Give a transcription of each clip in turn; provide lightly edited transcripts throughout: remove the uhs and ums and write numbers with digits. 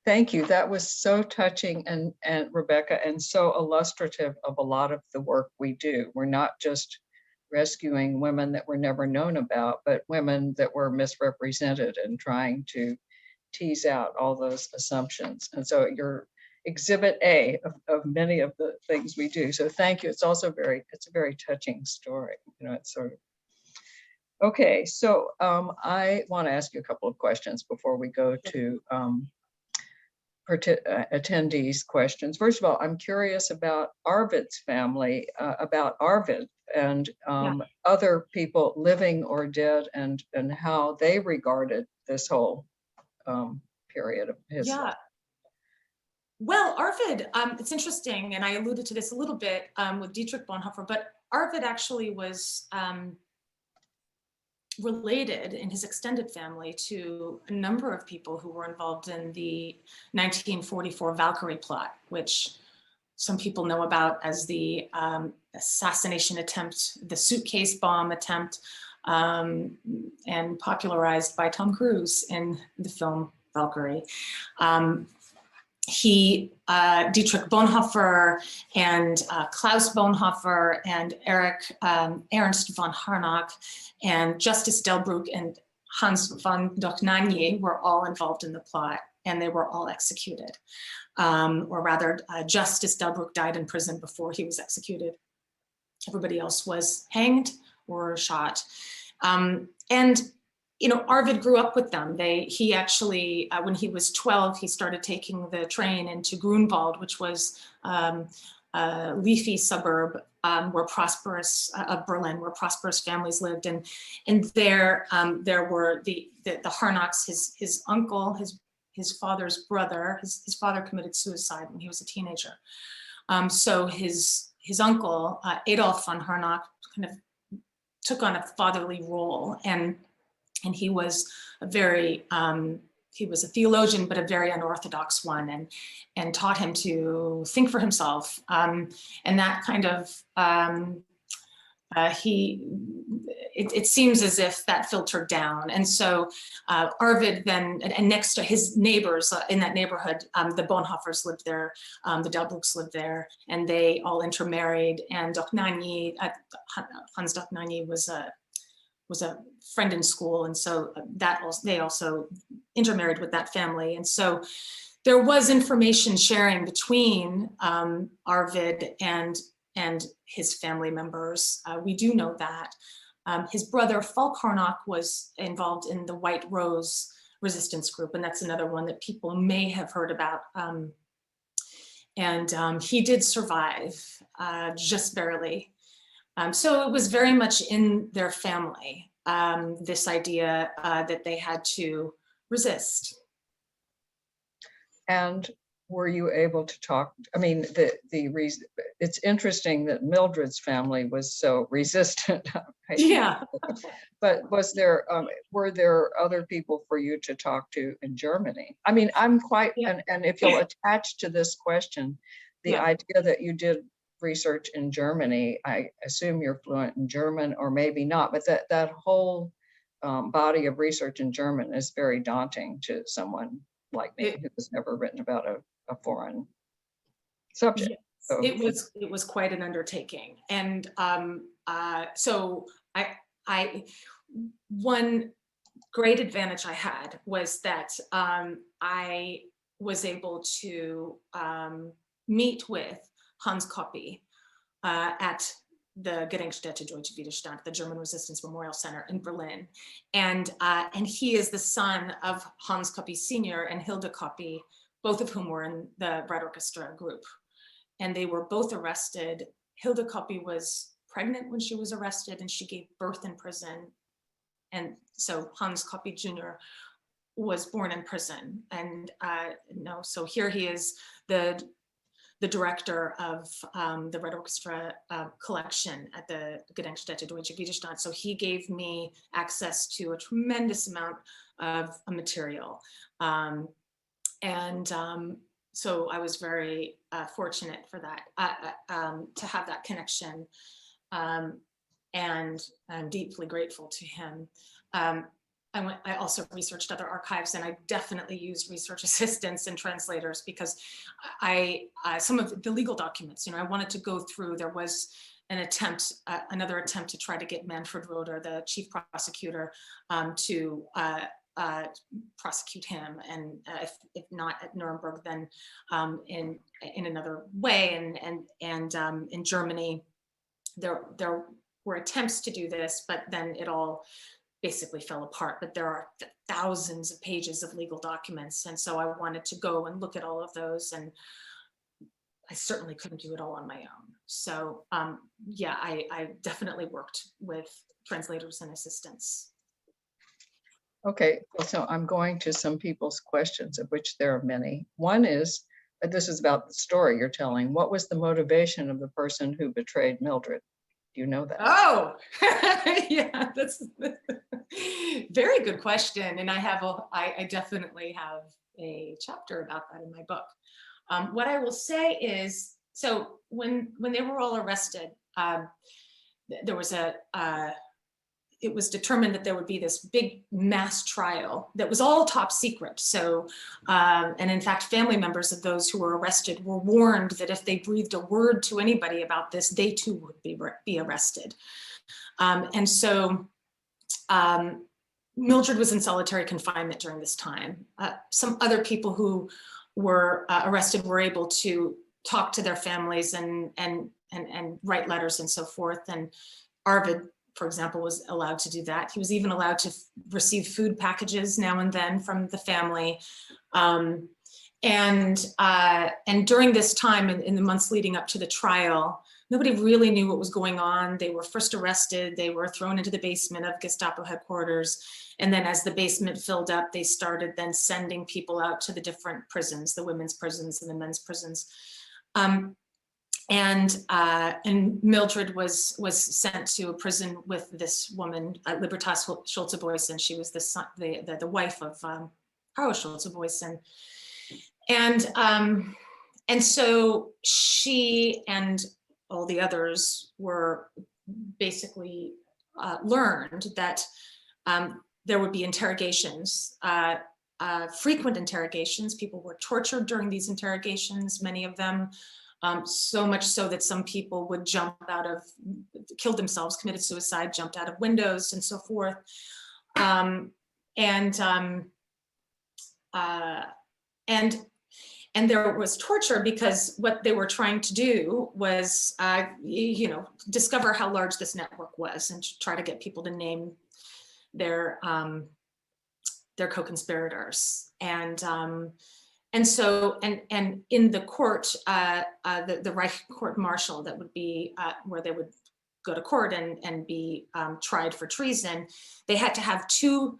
Thank you. That was so touching and Rebecca, and so illustrative of a lot of the work we do. We're not just rescuing women that were never known about, but women that were misrepresented and trying to tease out all those assumptions. And so you're exhibit A of many of the things we do. So thank you. It's also it's a very touching story. You know, it's sort of, okay. So I want to ask you a couple of questions before we go to attendees' questions. First of all, I'm curious about Arvid's family, about Arvid and other people living or dead, and how they regarded this whole period of his life. Well, Arvid, it's interesting, and I alluded to this a little bit with Dietrich Bonhoeffer, but Arvid actually was related in his extended family to a number of people who were involved in the 1944 Valkyrie plot, which some people know about as the assassination attempt, the suitcase bomb attempt, and popularized by Tom Cruise in the film Valkyrie. Dietrich Bonhoeffer and Klaus Bonhoeffer and Ernst von Harnack and Justus Delbrück and Hans von Dohnanyi were all involved in the plot, and they were all executed. Or rather, Justus Delbrück died in prison before he was executed. Everybody else was hanged or shot. And you know, Arvid grew up with them. He actually, when he was 12, he started taking the train into Grunwald, which was a leafy suburb where of Berlin, where prosperous families lived. And there were the Harnacks, his uncle, his father's brother. His father committed suicide when he was a teenager. So his uncle, Adolf von Harnack, kind of took on a fatherly role, and he was he was a theologian, but a very unorthodox one, and taught him to think for himself. And that kind of, it seems as if that filtered down. And so Arvid then, and next to his neighbors in that neighborhood, the Bonhoeffers lived there, the Delbrücks lived there, and they all intermarried. And Dohnanyi, Hans Dohnanyi was a friend in school, and so they also intermarried with that family. And so there was information sharing between Arvid and his family members. We do know that. His brother Falk Harnack was involved in the White Rose resistance group, and that's another one that people may have heard about. And he did survive, just barely. So it was very much in their family, this idea that they had to resist. And were you able to talk? I mean, the reason, it's interesting that Mildred's family was so resistant. Yeah. But were there other people for you to talk to in Germany? I mean, I'm quite, and if you'll attach to this question, the idea that you did research in Germany, I assume you're fluent in German, or maybe not, but that whole body of research in German is very daunting to someone like me who has never written about a foreign subject. Yes, so it was quite an undertaking. And so one great advantage I had was that I was able to meet with Hans Koppe at the Gedenkstätte Deutsche Widerstand, the German Resistance Memorial Center in Berlin. And he is the son of Hans Koppe Sr. and Hilde Koppe, both of whom were in the Red Orchestra group. And they were both arrested. Hilde Koppe was pregnant when she was arrested, and she gave birth in prison. And so Hans Koppe Jr. was born in prison. And so here he is, the director of the Red Orchestra collection at the Gedenkstätte Deutsche Widerstand. So he gave me access to a tremendous amount of material. So I was very fortunate for that, to have that connection. And I'm deeply grateful to him. I also researched other archives, and I definitely used research assistants and translators, because some of the legal documents, I wanted to go through. There was an attempt, another attempt to try to get Manfred Roeder, the chief prosecutor, to prosecute him, and if not at Nuremberg, then in another way. And in Germany, there were attempts to do this, but then it all basically fell apart. But there are thousands of pages of legal documents, and so I wanted to go and look at all of those, and I certainly couldn't do it all on my own. So yeah, I definitely worked with translators and assistants. Okay, so I'm going to some people's questions, of which there are many. One is, this is about the story you're telling. What was the motivation of the person who betrayed Mildred? Do you know that? Oh, yeah, that's a very good question. And I definitely have a chapter about that in my book. What I will say is, so when they were all arrested, there was it was determined that there would be this big mass trial that was all top secret. So, and in fact, family members of those who were arrested were warned that if they breathed a word to anybody about this, they too would be arrested. And so Mildred was in solitary confinement during this time. Some other people who were arrested were able to talk to their families and write letters and so forth. And Arvid, for example, was allowed to do that. He was even allowed to receive food packages now and then from the family. And during this time, in the months leading up to the trial, nobody really knew what was going on. They were first arrested. They were thrown into the basement of Gestapo headquarters. And then as the basement filled up, they started then sending people out to the different prisons, the women's prisons and the men's prisons. And Mildred was sent to a prison with this woman, Libertas Schulze-Boysen. She was the wife of Karl Schulze-Boysen. And so she and all the others were basically learned that there would be interrogations, frequent interrogations. People were tortured during these interrogations, many of them. So much so that some people would killed themselves, committed suicide, jumped out of windows and so forth. And there was torture because what they were trying to do was, discover how large this network was and to try to get people to name their co-conspirators. And so in the court, the Reich court martial, that would be where they would go to court and be tried for treason, they had to have two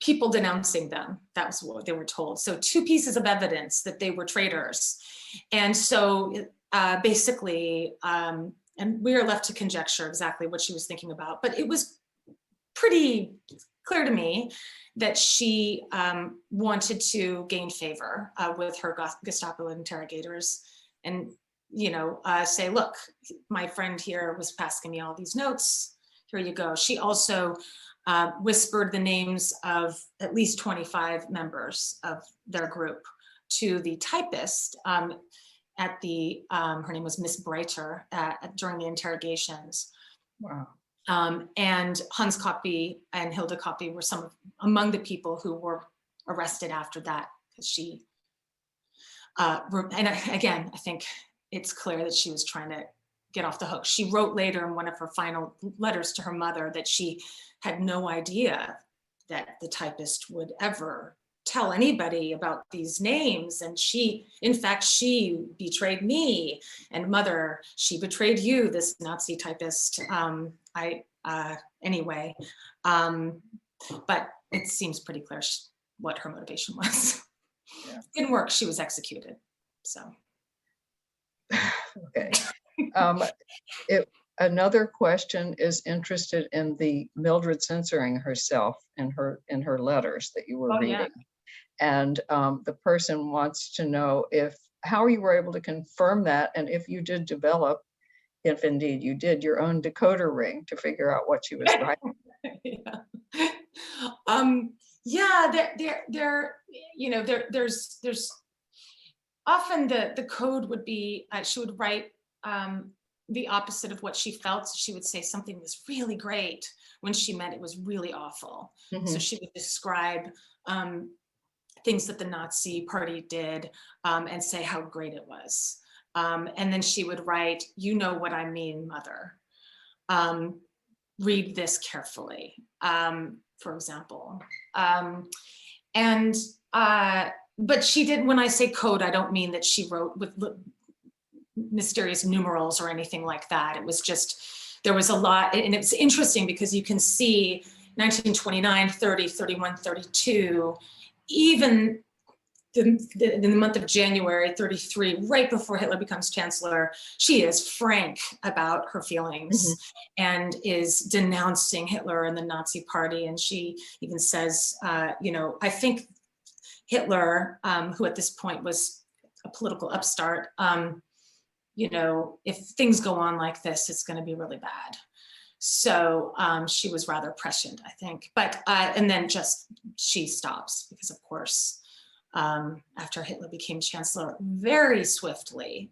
people denouncing them. That was what they were told. So two pieces of evidence that they were traitors. And so basically, and we are left to conjecture exactly what she was thinking about, but it was pretty clear to me that she wanted to gain favor with her Gestapo interrogators and, say, look, my friend here was passing me all these notes. Here you go. She also whispered the names of at least 25 members of their group to the typist at the, her name was Miss Breiter, during the interrogations. Wow. And Hans Koppe and Hilda Koppe were among the people who were arrested after that, because she, and again, I think it's clear that she was trying to get off the hook. She wrote later in one of her final letters to her mother that she had no idea that the typist would ever tell anybody about these names. And in fact, she betrayed me, and mother, she betrayed you, this Nazi typist. Anyway, but it seems pretty clear what her motivation was. Yeah. Didn't work, she was executed, so. Okay. Another question is interested in the Mildred censoring herself in her letters that you were reading. Yeah. And the person wants to know how you were able to confirm that, and if you did develop, if indeed you did, your own decoder ring to figure out what she was writing. Yeah. Yeah, there's often the code would be, she would write the opposite of what she felt. So she would say something was really great when she meant it was really awful. So she would describe things that the Nazi party did and say how great it was. And then she would write, "You know what I mean, mother. Read this carefully," for example. But she did, when I say code, I don't mean that she wrote with mysterious numerals or anything like that. It was just, there was a lot, and it's interesting because you can see 1929, 30, 31, 32, even in the month of January 33, right before Hitler becomes chancellor, she is frank about her feelings and is denouncing Hitler and the Nazi party. And she even says, I think Hitler, who at this point was a political upstart, if things go on like this, it's going to be really bad. So she was rather prescient, I think. But and then just she stops because, of course, after Hitler became chancellor, very swiftly,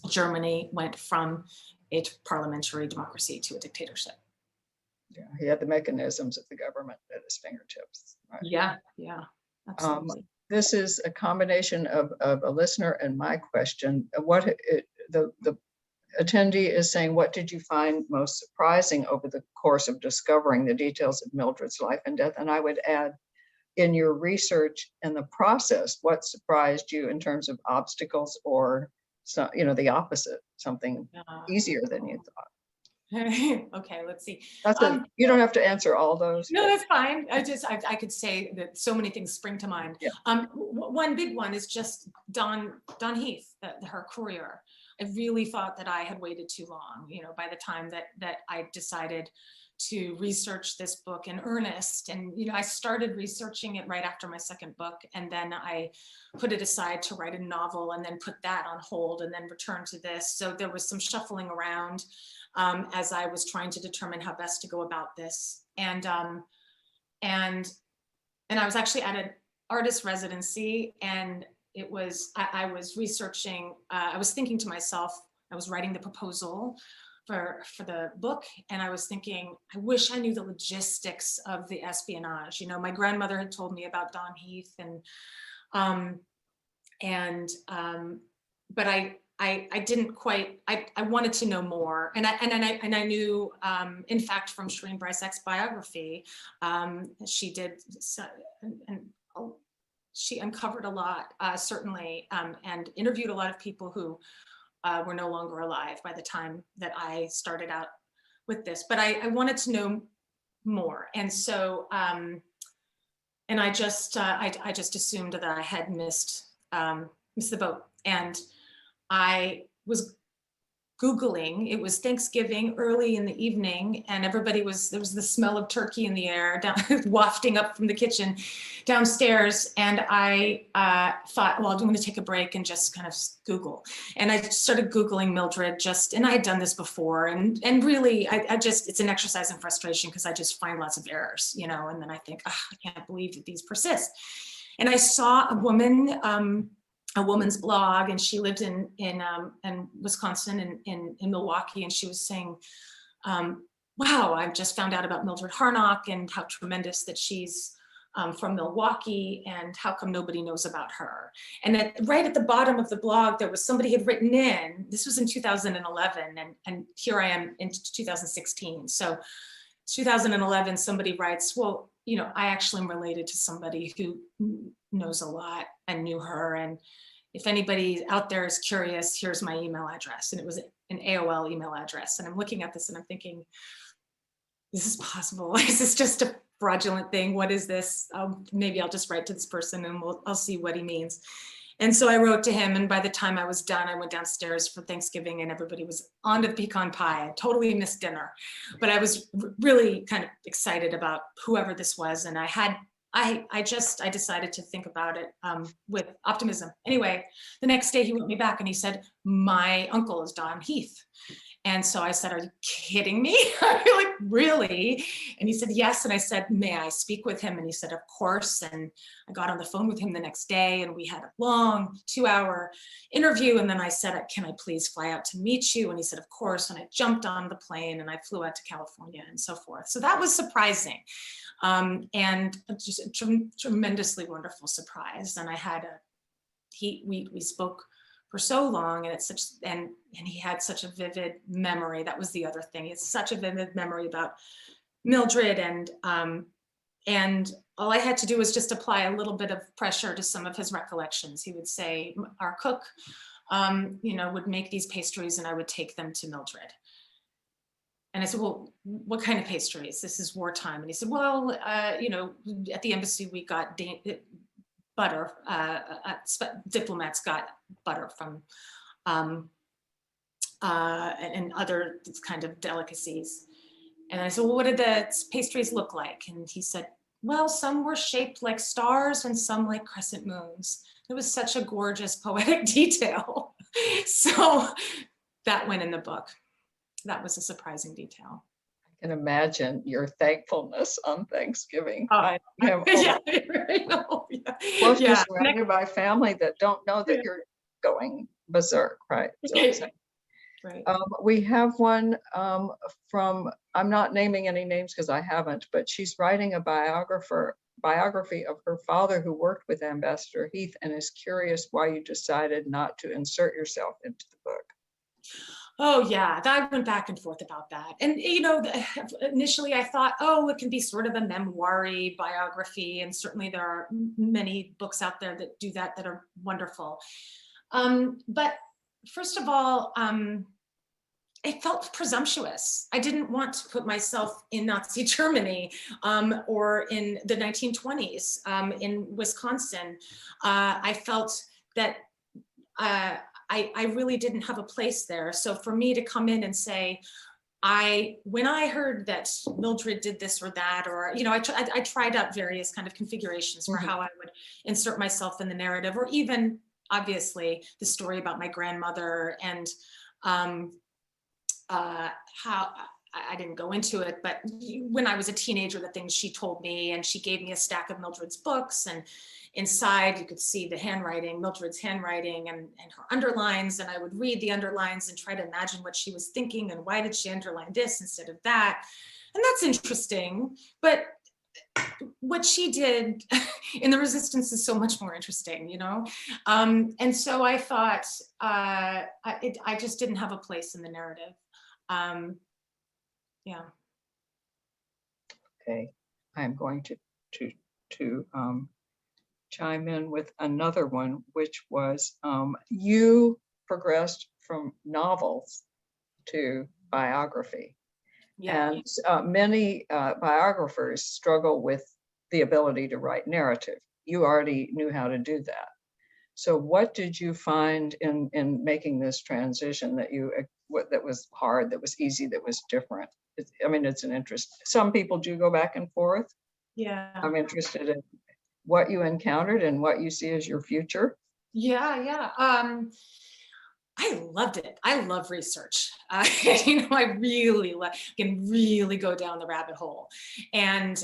Germany went from a parliamentary democracy to a dictatorship. Yeah, he had the mechanisms of the government at his fingertips. Right? Yeah, absolutely. This is a combination of a listener and my question. The attendee is saying, what did you find most surprising over the course of discovering the details of Mildred's life and death? And I would add, in your research and the process, what surprised you in terms of obstacles or, the opposite, something easier than you thought? Okay, let's see. You don't have to answer all those. No, that's fine. I could say that so many things spring to mind. Yeah. One big one is just Don Heath, her courier. I really thought that I had waited too long. By the time that I decided to research this book in earnest, and I started researching it right after my second book, and then I put it aside to write a novel, and then put that on hold, and then return to this. So there was some shuffling around as I was trying to determine how best to go about this. And I was actually at an artist residency, and I was researching, I was thinking to myself, I was writing the proposal for the book, and I was thinking, I wish I knew the logistics of the espionage. My grandmother had told me about Don Heath, but I didn't quite, I wanted to know more. And I knew, in fact, from Shireen Bryce's biography, she did, and she uncovered a lot, certainly, and interviewed a lot of people who were no longer alive by the time that I started out with this. But I wanted to know more. And so, and I just assumed that I had missed the boat. And I was Googling, it was Thanksgiving early in the evening, and there was the smell of turkey in the air wafting up from the kitchen downstairs. And I thought, well, I'm going to take a break and just kind of Google. And I started Googling Mildred and I had done this before. And really, it's an exercise in frustration because I just find lots of errors, and then I think, I can't believe that these persist. And I saw a woman's blog, and she lived in Wisconsin, in Milwaukee, and she was saying, wow, I've just found out about Mildred Harnock and how tremendous that she's from Milwaukee, and how come nobody knows about her. And right at the bottom of the blog, there was somebody had written in, this was in 2011, and here I am in 2016. So 2011, somebody writes, well, I actually am related to somebody who knows a lot and knew her. And if anybody out there is curious, here's my email address. And it was an AOL email address. And I'm looking at this and I'm thinking, is this possible? Is this just a fraudulent thing? What is this? Maybe I'll just write to this person and I'll see what he means. And so I wrote to him, and by the time I was done, I went downstairs for Thanksgiving and everybody was on to the pecan pie. I totally missed dinner, but I was really kind of excited about whoever this was. And I decided to think about it with optimism. Anyway, the next day he wrote me back and he said, my uncle is Don Heath. And so I said, are you kidding me? I'm like, really? And he said, yes. And I said, may I speak with him? And he said, of course. And I got on the phone with him the next day, and we had a long 2-hour interview. And then I said, can I please fly out to meet you? And he said, of course. And I jumped on the plane and I flew out to California and so forth. So that was surprising. And just a tremendously wonderful surprise. And I had we spoke for so long, and it's such, and he had such a vivid memory. That was the other thing. It's such a vivid memory about Mildred, and all I had to do was just apply a little bit of pressure to some of his recollections. He would say, our cook, would make these pastries, and I would take them to Mildred. And I said, well, what kind of pastries? This is wartime. And he said, well, at the embassy, we got butter. Diplomats got butter from, and other kind of delicacies. And I said, well, what did the pastries look like? And he said, well, some were shaped like stars and some like crescent moons. It was such a gorgeous poetic detail. So that went in the book. That was a surprising detail. I can imagine your thankfulness on Thanksgiving. Oh. Well, you're surrounded by family that don't know that you're going berserk, right? So right. We have one from, I'm not naming any names because I haven't, but she's writing a biography of her father who worked with Ambassador Heath, and is curious why you decided not to insert yourself into the book. Oh yeah, I went back and forth about that. And initially I thought, oh, it can be sort of a memoir-y biography, and certainly there are many books out there that do that are wonderful. But first of all, it felt presumptuous. I didn't want to put myself in Nazi Germany or in the 1920s in Wisconsin. I felt that I really didn't have a place there. So for me to come in and say, when I heard that Mildred did this or that, or, I tried out various kind of configurations for how I would insert myself in the narrative, or even obviously the story about my grandmother, and how I didn't go into it, but when I was a teenager, the things she told me, and she gave me a stack of Mildred's books, and inside you could see the handwriting, Mildred's handwriting, and her underlines, and I would read the underlines and try to imagine what she was thinking, and why did she underline this instead of that. And that's interesting, but what she did in the Resistance is so much more interesting, and so I thought I just didn't have a place in the narrative. Yeah. Okay, I'm going to chime in with another one, which was you progressed from novels to biography. Yeah. And many biographers struggle with the ability to write narrative. You already knew how to do that. So what did you find in making this transition that was hard, that was easy, that was different? It's an interest. Some people do go back and forth. Yeah. I'm interested in what you encountered and what you see as your future. Yeah. I loved it. I love research. I can really go down the rabbit hole. And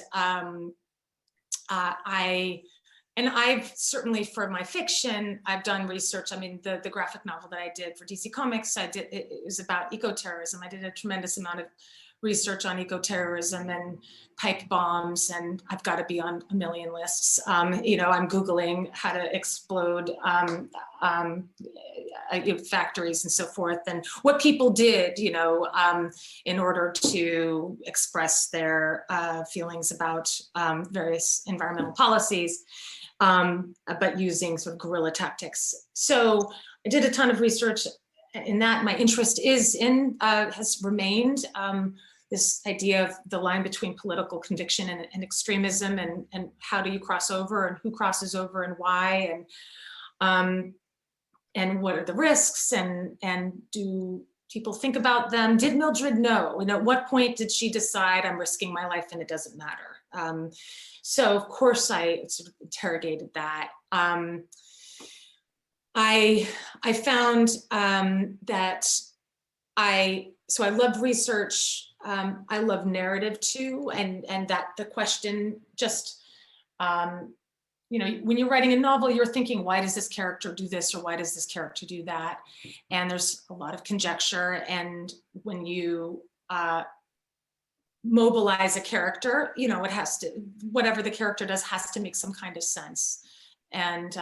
I've certainly, for my fiction, I've done research. The graphic novel that I did for DC Comics, it was about eco-terrorism. I did a tremendous amount of research on eco-terrorism and pipe bombs, and I've got to be on a million lists. I'm Googling how to explode factories and so forth, and what people did, in order to express their feelings about various environmental policies, but using sort of guerrilla tactics. So I did a ton of research in that. My interest has remained this idea of the line between political conviction and extremism, and how do you cross over, and who crosses over, and why, and what are the risks, and do people think about them? Did Mildred know? At what point did she decide, I'm risking my life and it doesn't matter? So of course I sort of interrogated that. I found that so I love research. I love narrative too, and that the question just, you know, when you're writing a novel, you're thinking, why does this character do this, or why does this character do that? And there's a lot of conjecture. And when you mobilize a character, you know, it has to, whatever the character does has to make some kind of sense. And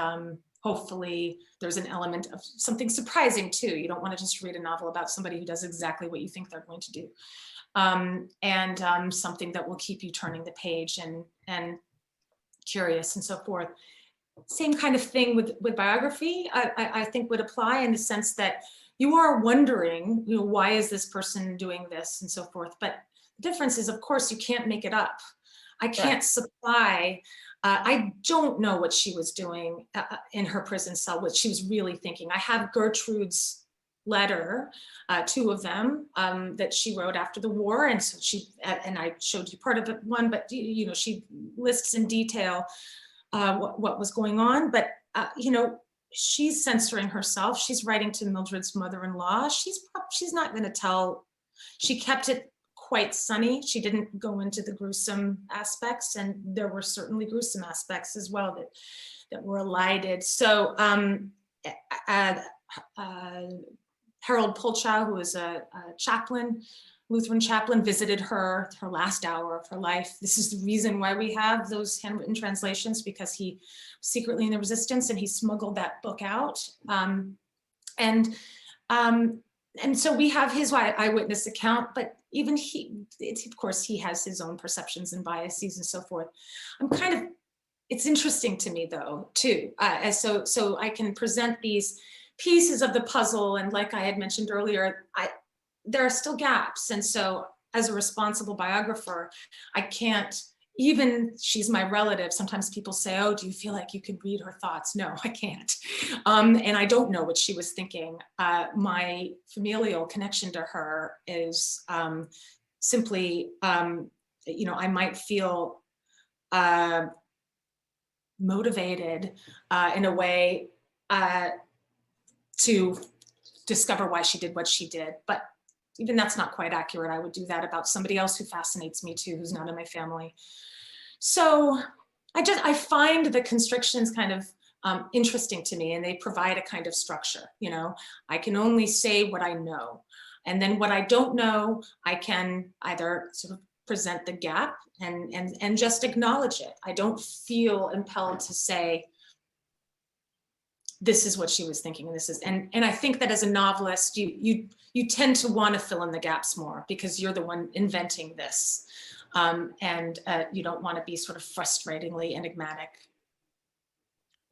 hopefully there's an element of something surprising too. You don't want to just read a novel about somebody who does exactly what you think they're going to do. Something that will keep you turning the page and curious and so forth. Same kind of thing with biography, I think would apply, in the sense that you are wondering, you know, why is this person doing this and so forth. But the difference is, of course, you can't make it up. I can't supply, I don't know what she was doing in her prison cell, what she was really thinking. I have Gertrude's letter, 2 of them that she wrote after the war, and so she, and I showed you part of it, one, but you know, she lists in detail what was going on. But you know, she's censoring herself. She's writing to Mildred's mother-in-law. She's not going to tell. She kept it quite sunny. She didn't go into the gruesome aspects, and there were certainly gruesome aspects as well that were elided. So Harold Pulchow, who was a chaplain, Lutheran chaplain, visited her last hour of her life. This is the reason why we have those handwritten translations, because he was secretly in the resistance and he smuggled that book out. And so we have his eyewitness account, but even of course, he has his own perceptions and biases and so forth. It's interesting to me though, too, so I can present these pieces of the puzzle, and like I had mentioned earlier, there are still gaps. And so as a responsible biographer, I can't, even she's my relative, sometimes people say, oh, do you feel like you could read her thoughts? No, I can't. And I don't know what she was thinking. My familial connection to her is simply, you know, I might feel motivated in a way to discover why she did what she did. But even that's not quite accurate. I would do that about somebody else who fascinates me too, who's not in my family. So I find the constrictions kind of interesting to me, and they provide a kind of structure. You know, I can only say what I know. And then what I don't know, I can either sort of present the gap and just acknowledge it. I don't feel impelled to say, this is what she was thinking, and this is, and I think that as a novelist, you tend to want to fill in the gaps more, because you're the one inventing this, and you don't want to be sort of frustratingly enigmatic.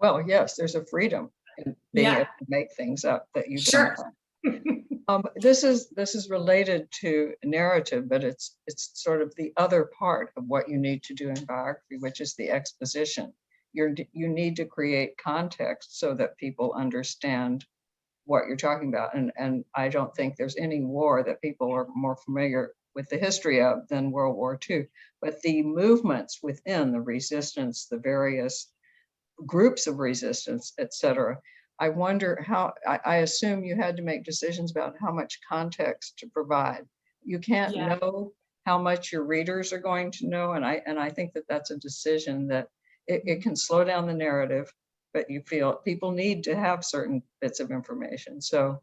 Well, yes, there's a freedom in being able to make things up that you don't. This is related to narrative, but it's sort of the other part of what you need to do in biography, which is the exposition. You need to create context so that people understand what you're talking about. And I don't think there's any war that people are more familiar with the history of than World War II. But the movements within the resistance, the various groups of resistance, etc. I wonder how, I assume you had to make decisions about how much context to provide. You can't know how much your readers are going to know. And I think that that's a decision that it can slow down the narrative, but you feel people need to have certain bits of information. So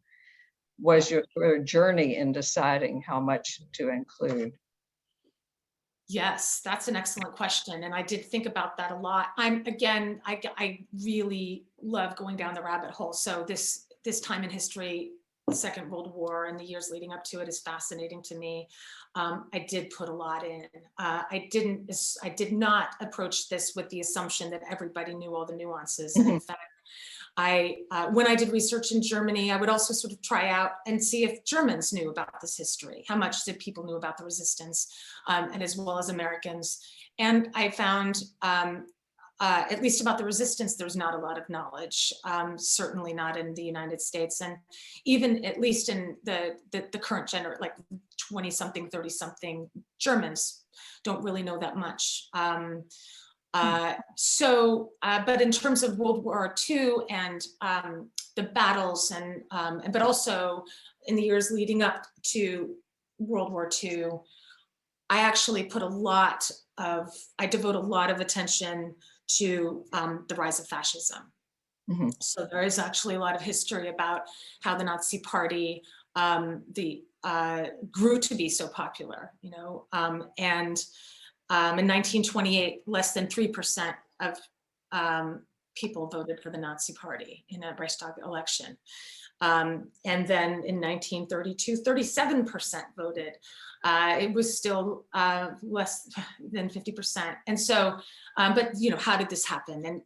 was your journey in deciding how much to include? Yes, that's an excellent question. And I did think about that a lot. I really love going down the rabbit hole. So this time in history, the Second World War and the years leading up to it is fascinating to me. I did put a lot in. I did not approach this with the assumption that everybody knew all the nuances. And in fact, when I did research in Germany, I would also sort of try out and see if Germans knew about this history. How much did people know about the resistance, and as well as Americans? And I found, at least about the resistance, there's not a lot of knowledge, certainly not in the United States. And even at least in the current generation, like 20-something, 30-something Germans don't really know that much. But in terms of World War II and the battles, and but also in the years leading up to World War II, I actually I devote a lot of attention to the rise of fascism. Mm-hmm. So there is actually a lot of history about how the Nazi Party grew to be so popular, and in 1928, less than 3% of people voted for the Nazi Party in a Reichstag election. And then in 1932, 37% voted. It was still less than 50%. And so, but how did this happen? And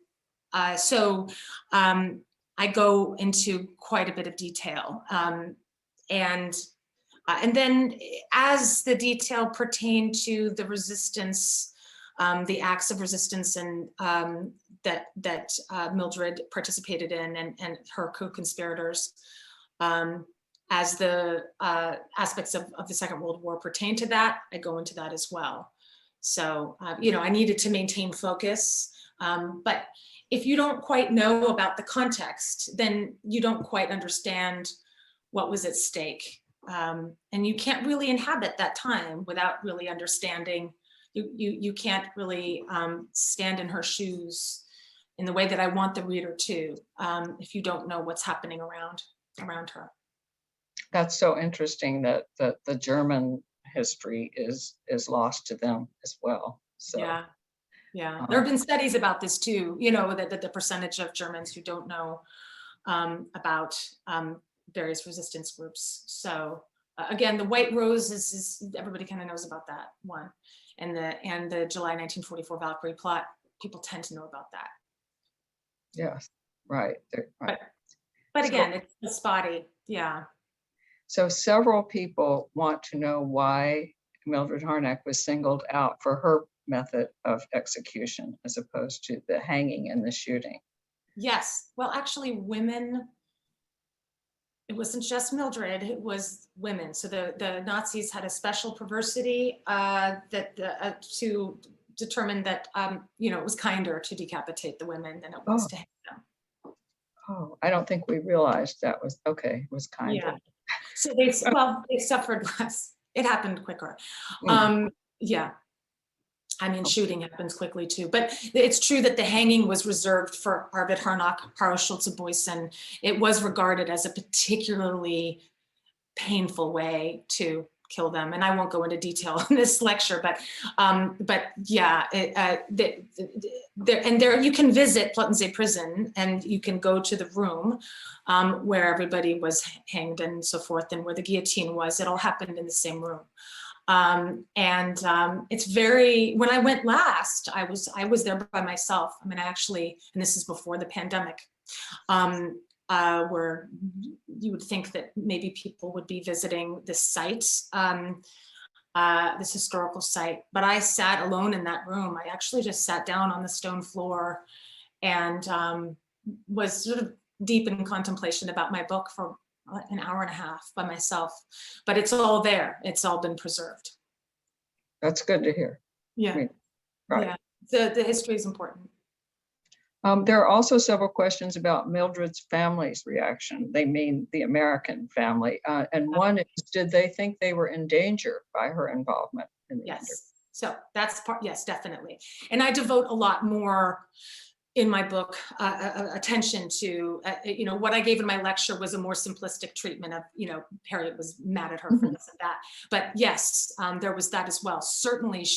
I go into quite a bit of detail. And then as the detail pertained to the resistance, the acts of resistance and that Mildred participated in, and her co-conspirators, as the aspects of the Second World War pertain to that, I go into that as well. So, I needed to maintain focus, but if you don't quite know about the context, then you don't quite understand what was at stake. And you can't really inhabit that time without really understanding. You can't really stand in her shoes in the way that I want the reader to, if you don't know what's happening around her. That's so interesting that the German history is lost to them as well. So yeah. There have been studies about this too. That the percentage of Germans who don't know about various resistance groups. So again, the White Rose is everybody kind of knows about that one, and the July 1944 Valkyrie plot, people tend to know about that. Yes, right. Right. But again, it's spotty. Yeah. So several people want to know why Mildred Harnack was singled out for her method of execution as opposed to the hanging and the shooting. Yes. Well, actually, women. It wasn't just Mildred, it was women. So the Nazis had a special perversity to determine that it was kinder to decapitate the women than it was to hang them. Oh, I don't think we realized that was okay. It was kinder. Yeah. So they suffered less. It happened quicker. Yeah. I mean, shooting happens quickly too, but it's true that the hanging was reserved for Arvid Harnack, Karl Schulze-Boysen. It was regarded as a particularly painful way to kill them, and I won't go into detail in this lecture, but yeah, there you can visit Plattensee prison, and you can go to the room where everybody was hanged and so forth, and where the guillotine was. It all happened in the same room. It's when I went last, I was there by myself. I mean, and this is before the pandemic, where you would think that maybe people would be visiting this site, this historical site, but I sat alone in that room. I actually just sat down on the stone floor and was sort of deep in contemplation about my book for an hour and a half by myself, but it's all there. It's all been preserved. That's good to hear. Yeah. I mean, right. Yeah. The history is important. There are also several questions about Mildred's family's reaction. They mean the American family. And one is, did they think they were in danger by her involvement in the Yes. So that's part, yes, definitely. And I devote a lot more in my book attention to, what I gave in my lecture was a more simplistic treatment of, Harriet was mad at her for this and that. But yes, there was that as well. Certainly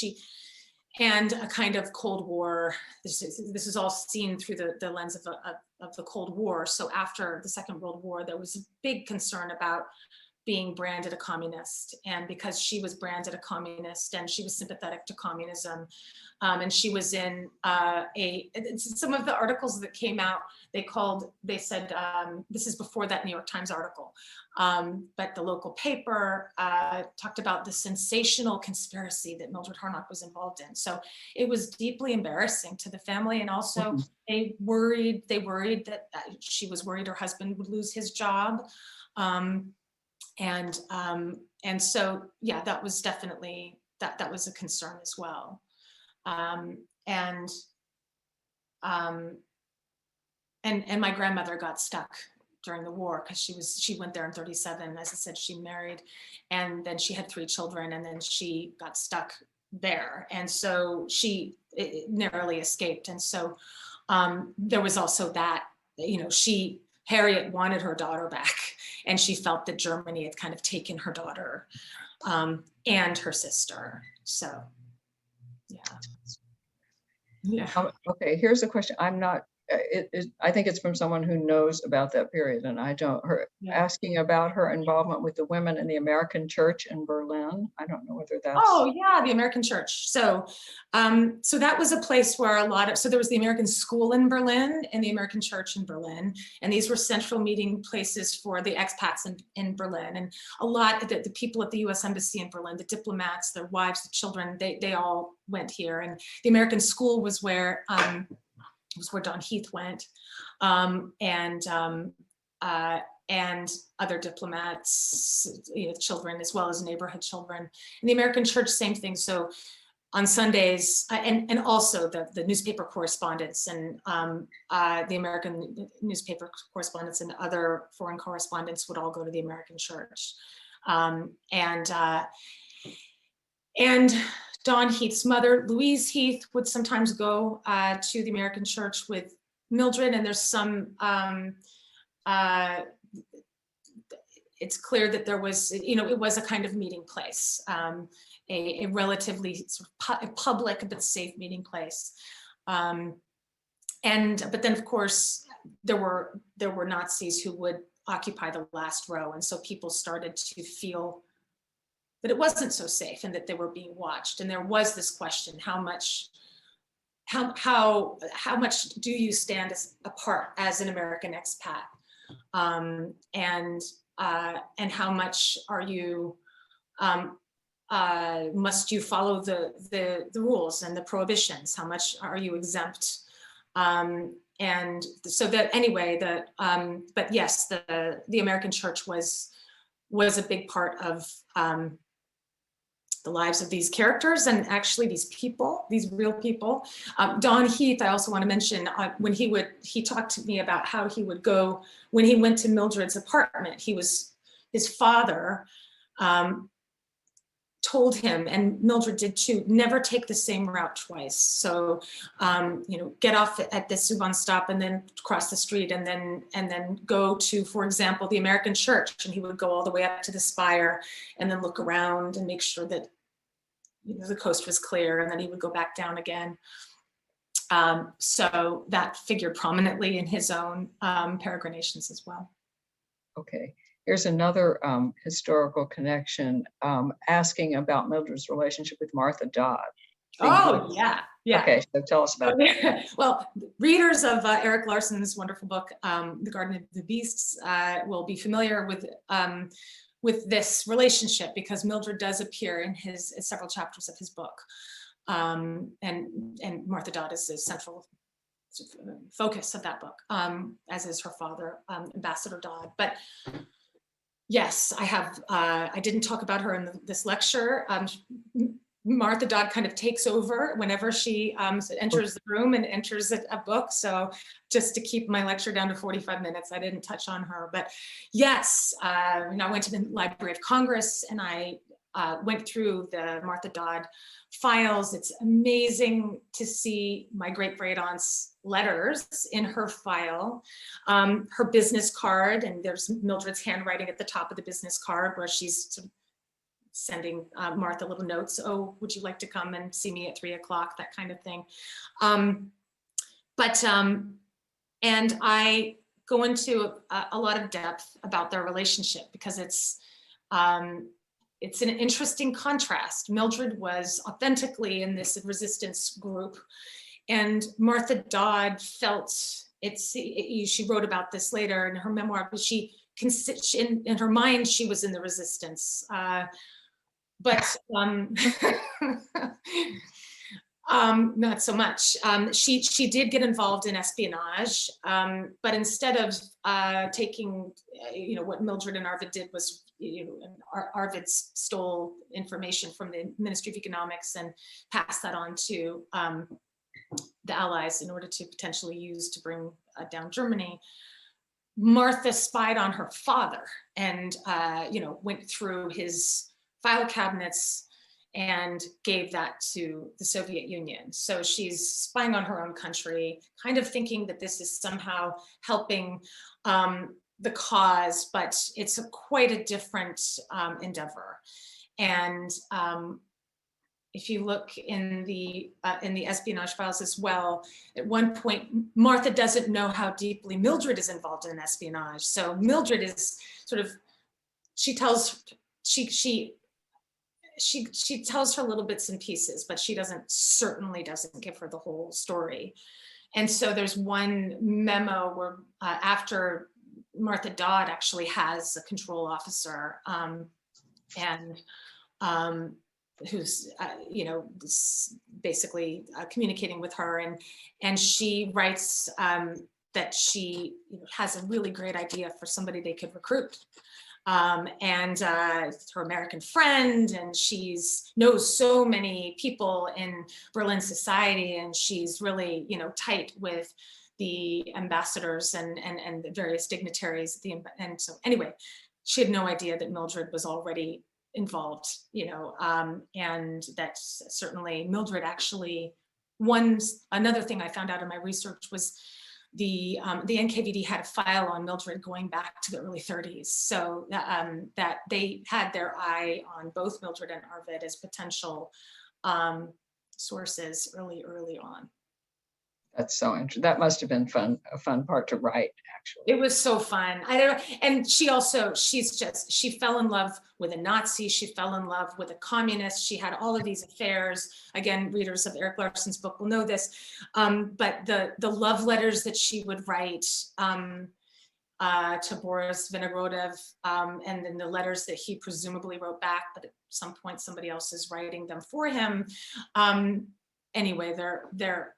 and a kind of Cold War, this is all seen through the lens of the Cold War. So after the Second World War, there was a big concern about being branded a communist. And because she was branded a communist and she was sympathetic to communism, and she was in some of the articles that came out, they said, this is before that New York Times article, but the local paper talked about the sensational conspiracy that Mildred Harnack was involved in. So it was deeply embarrassing to the family. And also they worried that she was worried her husband would lose his job. And so, yeah, that was definitely, that was a concern as well. And and my grandmother got stuck during the war because she went there in 37. As I said, she married, and then she had 3 children, and then she got stuck there, and so she narrowly escaped. And so there was also that, Harriet wanted her daughter back, and she felt that Germany had kind of taken her daughter and her sister. So, yeah. Okay, here's a question. I'm not, I think it's from someone who knows about that period, and I don't. Asking about her involvement with the women in the American church in Berlin. I don't know whether that's. Oh yeah, the American church. So, so that was a place where so there was the American school in Berlin and the American church in Berlin, and these were central meeting places for the expats in Berlin. And a lot of the people at the U.S. Embassy in Berlin, the diplomats, their wives, the children, they all went here. And the American school was where Don Heath went, and other diplomats, children, as well as neighborhood children. And the American church, same thing. So on Sundays, and also the newspaper correspondents and the American newspaper correspondents and other foreign correspondents would all go to the American church. And Don Heath's mother, Louise Heath, would sometimes go to the American church with Mildred, and there's some, it's clear that there was, it was a kind of meeting place, a relatively sort of public but safe meeting place. But then of course, there were Nazis who would occupy the last row, and so people started to feel that it wasn't so safe and that they were being watched. And there was this question: how much do you stand apart as an American expat? And how much are you, must you follow the rules and the prohibitions? How much are you exempt? And so that anyway, but yes, the American church was a big part of the lives of these characters, and actually these people, these real people. Don Heath, I also want to mention, when he talked to me about how he would go, when he went to Mildred's apartment, his father told him, and Mildred did too, never take the same route twice. So, get off at this U-Bahn stop and then cross the street and then go to, for example, the American church. And he would go all the way up to the spire and then look around and make sure that, the coast was clear, and then he would go back down again. So that figured prominently in his own peregrinations as well. Okay. Here's another historical connection, asking about Mildred's relationship with Martha Dodd. Oh, yeah. Okay, so tell us about that. Well, readers of Erik Larson's wonderful book, The Garden of the Beasts, will be familiar with this relationship, because Mildred does appear in several chapters of his book. And Martha Dodd is the central focus of that book, as is her father, Ambassador Dodd. But yes, I didn't talk about her in this lecture. Martha Dodd kind of takes over whenever she enters the room and enters a book. So just to keep my lecture down to 45 minutes, I didn't touch on her. But yes, I went to the Library of Congress and I went through the Martha Dodd files. It's amazing to see my great-great-aunt's letters in her file, her business card, and there's Mildred's handwriting at the top of the business card where she's sort of sending Martha little notes. Oh, would you like to come and see me at 3 o'clock? That kind of thing. And I go into a lot of depth about their relationship, because it's an interesting contrast. Mildred was authentically in this resistance group, and Martha Dodd felt she wrote about this later in her memoir, but in her mind, she was in the resistance. But not so much. She did get involved in espionage, but instead of taking, what Mildred and Arvid did was, Arvid stole information from the Ministry of Economics and passed that on to the Allies in order to potentially use to bring down Germany, Martha spied on her father and, went through his file cabinets and gave that to the Soviet Union. So she's spying on her own country, kind of thinking that this is somehow helping the cause, but it's quite a different endeavor. And if you look in the espionage files as well, at one point, Martha doesn't know how deeply Mildred is involved in espionage. So Mildred is sort of, she tells her little bits and pieces, but she certainly doesn't give her the whole story. And so there's one memo where after Martha Dodd actually has a control officer who's basically communicating with her, and she writes that she has a really great idea for somebody they could recruit. And her American friend, and knows so many people in Berlin society, and she's really, tight with the ambassadors and the various dignitaries. And so anyway, she had no idea that Mildred was already involved, and that's certainly Mildred actually. Another thing I found out in my research was the NKVD had a file on Mildred going back to the early 30s. So that they had their eye on both Mildred and Arvid as potential sources early on. That's so interesting. That must have been a fun part to write, actually. It was so fun. I don't know. And she fell in love with a Nazi. She fell in love with a communist. She had all of these affairs. Again, readers of Erik Larson's book will know this. But the love letters that she would write to Boris Vinogrodev, and then the letters that he presumably wrote back, but at some point somebody else is writing them for him. Anyway, they're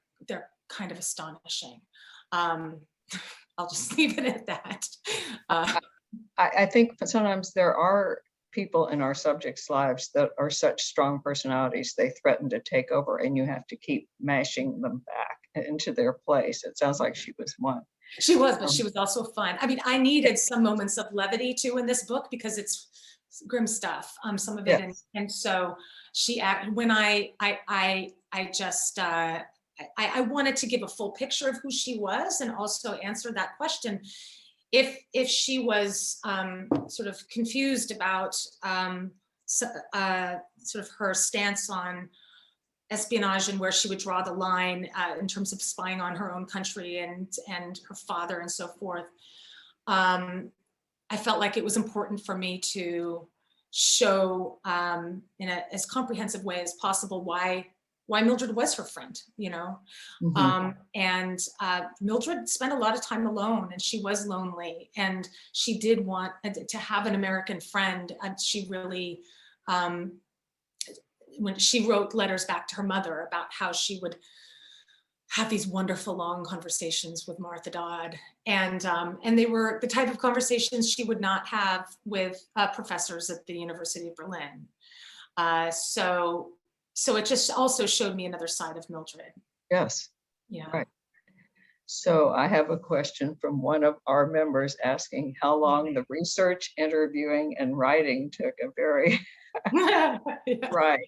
kind of astonishing. I'll just leave it at that. I think sometimes there are people in our subjects' lives that are such strong personalities, they threaten to take over, and you have to keep mashing them back into their place. It sounds like she was one. She was, but she was also fun. I mean, I needed some moments of levity too in this book because it's grim stuff, some of it. Yes. And so when I wanted to give a full picture of who she was and also answer that question. If she was sort of confused about sort of her stance on espionage and where she would draw the line in terms of spying on her own country and her father and so forth, I felt like it was important for me to show in as comprehensive way as possible why Mildred was her friend, Mm-hmm. And Mildred spent a lot of time alone, and she was lonely, and she did want to have an American friend. And she really, when she wrote letters back to her mother about how she would have these wonderful long conversations with Martha Dodd, and they were the type of conversations she would not have with professors at the University of Berlin. So it just also showed me another side of Mildred. Yes. Yeah. Right. So I have a question from one of our members asking how long the research, interviewing, and writing took. A very yeah. Right.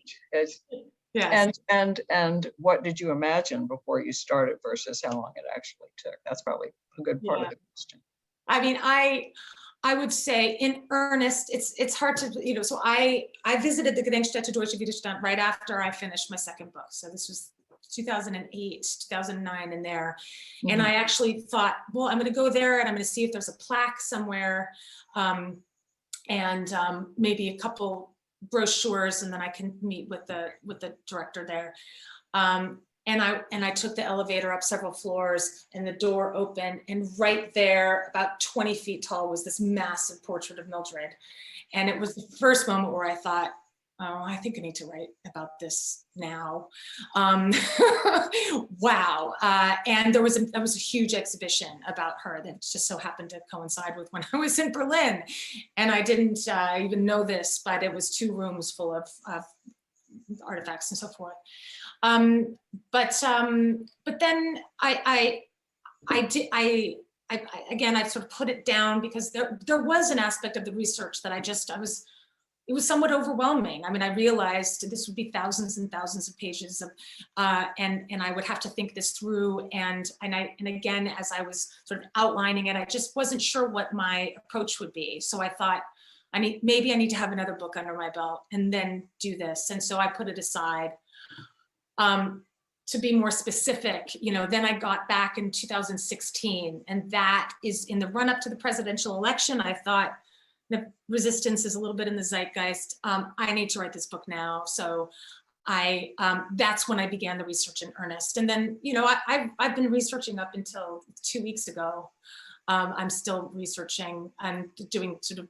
Yes. And what did you imagine before you started versus how long it actually took? That's probably a good part of the question. I mean, I would say in earnest, it's hard to, so I visited the Gedenkstätte Deutsche Widerstand right after I finished my second book. So this was 2008, 2009 in there. Mm-hmm. And I actually thought, well, I'm going to go there and I'm going to see if there's a plaque somewhere and maybe a couple brochures, and then I can meet with the director there. And I took the elevator up several floors, and the door opened, and right there, about 20 feet tall, was this massive portrait of Mildred. And it was the first moment where I thought, oh, I think I need to write about this now. Wow. And there was a huge exhibition about her that just so happened to coincide with when I was in Berlin. And I didn't even know this, but it was 2 rooms full of artifacts and so forth. But then again, I sort of put it down because there was an aspect of the research that it was somewhat overwhelming. I mean, I realized this would be thousands and thousands of pages of, and I would have to think this through. And again, as I was sort of outlining it, I just wasn't sure what my approach would be. So I thought, maybe I need to have another book under my belt and then do this. And so I put it aside. To be more specific, then I got back in 2016, and that is in the run up to the presidential election. I thought the resistance is a little bit in the zeitgeist. I need to write this book now. So that's when I began the research in earnest. And then, I've been researching up until 2 weeks ago. I'm still researching and doing sort of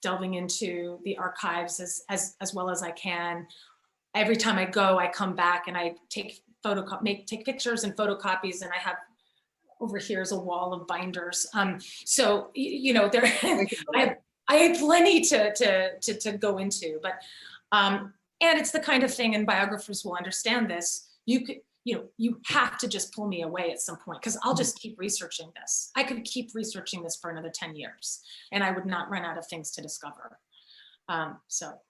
delving into the archives as well as I can. Every time I go, I come back and I take pictures and photocopies, and I have over here is a wall of binders. So there, I have plenty to go into, but and it's the kind of thing, and biographers will understand this. You have to just pull me away at some point, because I'll just keep researching this. I could keep researching this for another 10 years, and I would not run out of things to discover. So.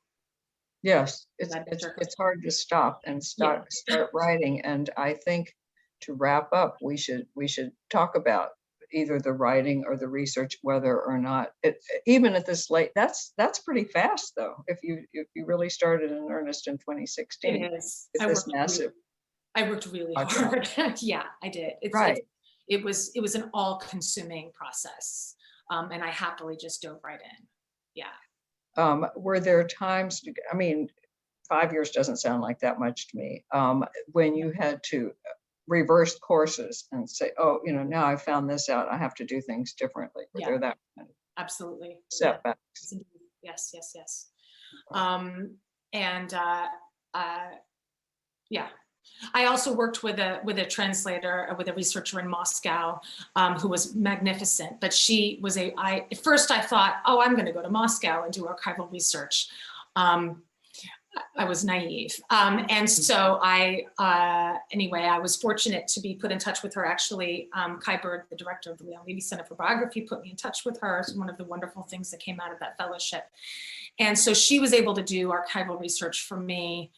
Yes, it's hard to stop and start writing. And I think to wrap up, we should talk about either the writing or the research, whether or not even at this late. That's pretty fast, though. If you really started in earnest in 2016, it is. It's massive. I worked really hard. Yeah, I did. It was an all-consuming process, and I happily just dove right in. Yeah. Were there times, 5 years doesn't sound like that much to me, when you had to reverse courses and say, oh, now I found this out, I have to do things differently? Were there that kind of absolutely setbacks? Yes. Yeah. I also worked with a translator, with a researcher in Moscow, who was magnificent. But she was at first I thought, oh, I'm going to go to Moscow and do archival research. I was naive. And so anyway, I was fortunate to be put in touch with her. Actually, Kai Bird, the director of the Leon Levy Center for Biography, put me in touch with her. It's one of the wonderful things that came out of that fellowship. And so she was able to do archival research for me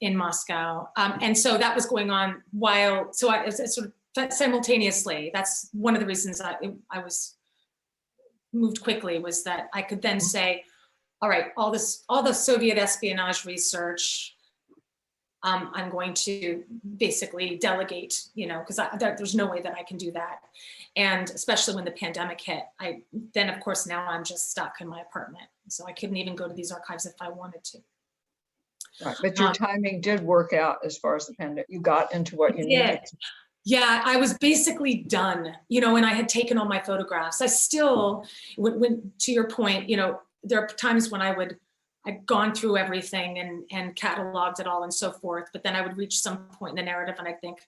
in Moscow. And so that was going on sort of simultaneously. That's one of the reasons I was moved quickly, was that I could then say, all right, all the Soviet espionage research, I'm going to basically delegate, because there's no way that I can do that. And especially when the pandemic hit, then of course now I'm just stuck in my apartment. So I couldn't even go to these archives if I wanted to. Right, but your timing did work out as far as the pandemic. You got into what you needed. Yeah, I was basically done, and I had taken all my photographs. I still, when to your point, there are times when I'd gone through everything and cataloged it all and so forth, but then I would reach some point in the narrative and I think,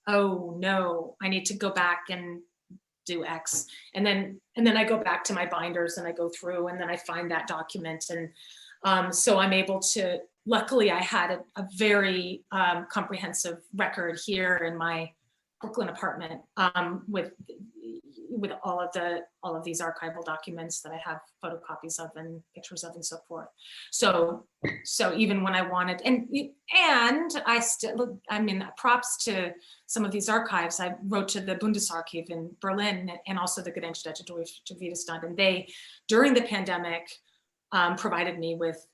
oh no, I need to go back and do X. And then I go back to my binders and I go through and then I find that document. And so I'm able to, luckily I had a very comprehensive record here in my Brooklyn apartment with all of these archival documents that I have photocopies of and pictures of and so forth. So even when I wanted, and I still, props to some of these archives. I wrote to the Bundesarchiv in Berlin and also the Gedenkstätte Deutsche Widerstand, and they, during the pandemic, provided me with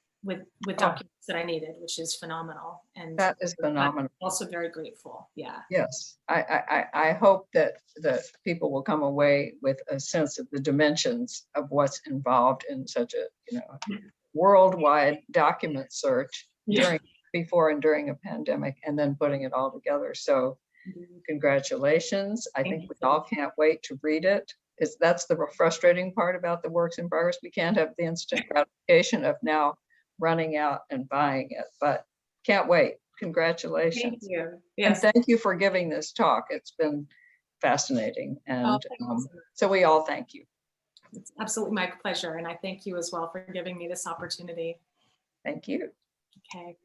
documents that I needed, which is phenomenal. And that is phenomenal. I'm also very grateful. Yeah. Yes, I hope that people will come away with a sense of the dimensions of what's involved in such a worldwide document search before and during a pandemic, and then putting it all together. So congratulations. I think we all can't wait to read it. That's the frustrating part about the works in progress. We can't have the instant gratification of now running out and buying it, but can't wait. Congratulations. Thank you. Yes. And thank you for giving this talk. It's been fascinating. And so we all thank you. It's absolutely my pleasure. And I thank you as well for giving me this opportunity. Thank you. Okay.